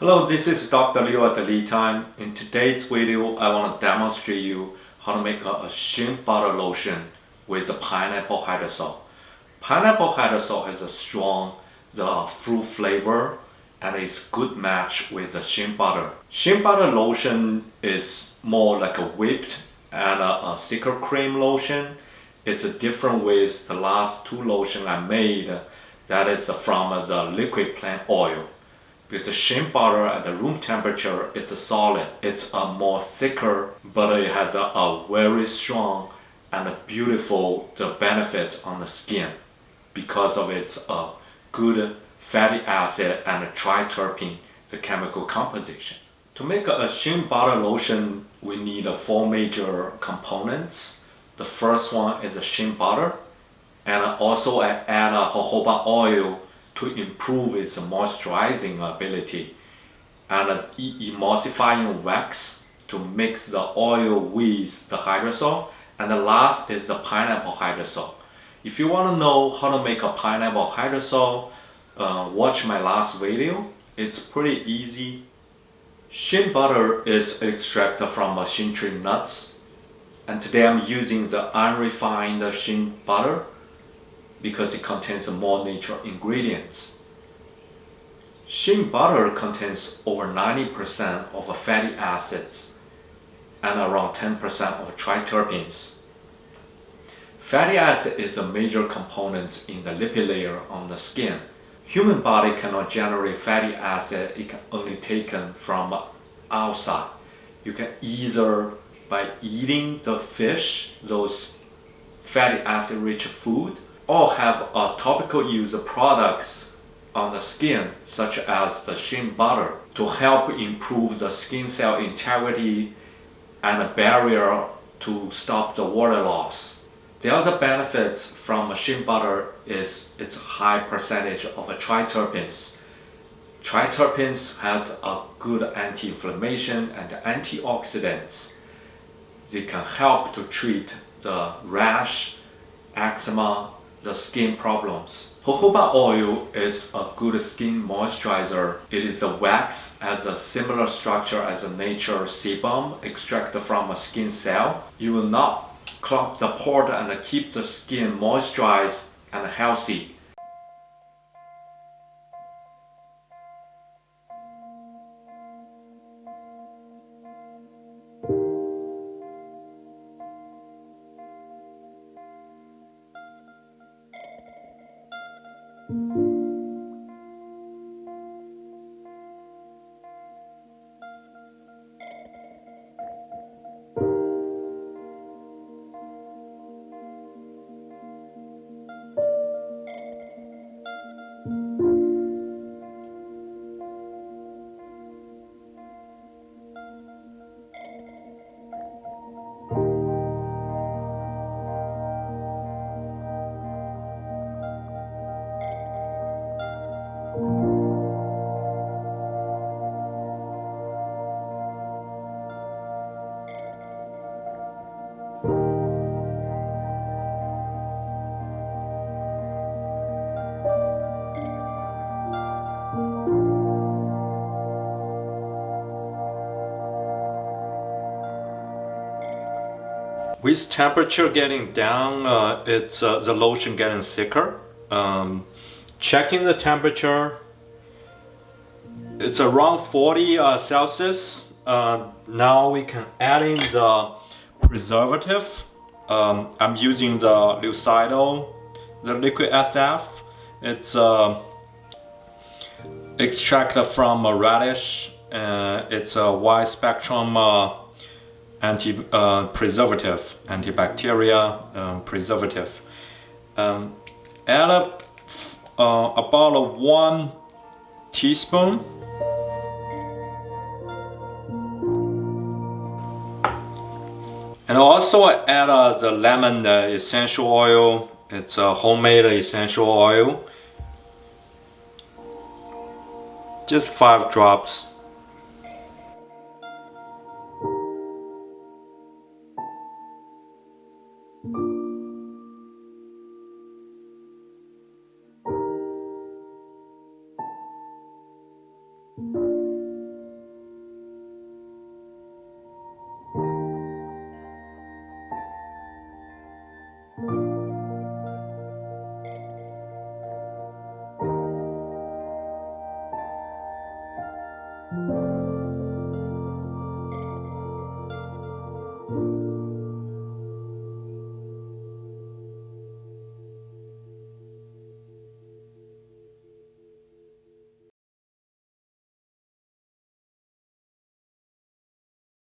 Hello, this is Dr. Liu at the LeTime. In today's video, I want to demonstrate you how to make a Shea Butter Lotion with a pineapple hydrosol. Pineapple hydrosol has a strong fruit flavor and it's good match with the Shea Butter. Shea Butter Lotion is more like a whipped and a thicker cream lotion. It's different with the last two lotion I made that is from the liquid plant oil. Because the Shea Butter at the room temperature, it's solid. It's more thicker, but it has a very strong and beautiful benefits on the skin because of its good fatty acid and triterpene, the chemical composition. To make a Shea Butter lotion, we need four major components. The first one is the Shea Butter, and also I add a jojoba oil to improve its moisturizing ability, and emulsifying wax to mix the oil with the hydrosol, and the last is the pineapple hydrosol. If you want to know how to make a pineapple hydrosol, watch my last video. It's pretty easy. Shea butter is extracted from shea tree nuts, and today I'm using the unrefined shea butter because it contains more natural ingredients. Shea butter contains over 90% of fatty acids and around 10% of triterpenes. Fatty acid is a major component in the lipid layer on the skin. Human body cannot generate fatty acid, it can only taken from outside. You can either by eating the fish, those fatty acid rich food, or have topical use products on the skin such as the Shea Butter to help improve the skin cell integrity and a barrier to stop the water loss. The other benefits from Shea Butter is its high percentage of triterpenes. Triterpenes has a good anti-inflammation and antioxidants. They can help to treat the rash, eczema, the skin problems. Jojoba oil is a good skin moisturizer. It is a wax, has a similar structure as a nature sebum extracted from a skin cell. You will not clog the pore and keep the skin moisturized and healthy. With temperature getting down, it's the lotion getting thicker. Checking the temperature, it's around 40 Celsius. Now we can add in the preservative. I'm using the Lucidol, the liquid SF. It's extracted from a radish. It's a wide spectrum preservative, antibacterial preservative. Add about 1 teaspoon. And also I add the lemon essential oil. It's a homemade essential oil. Just 5 drops.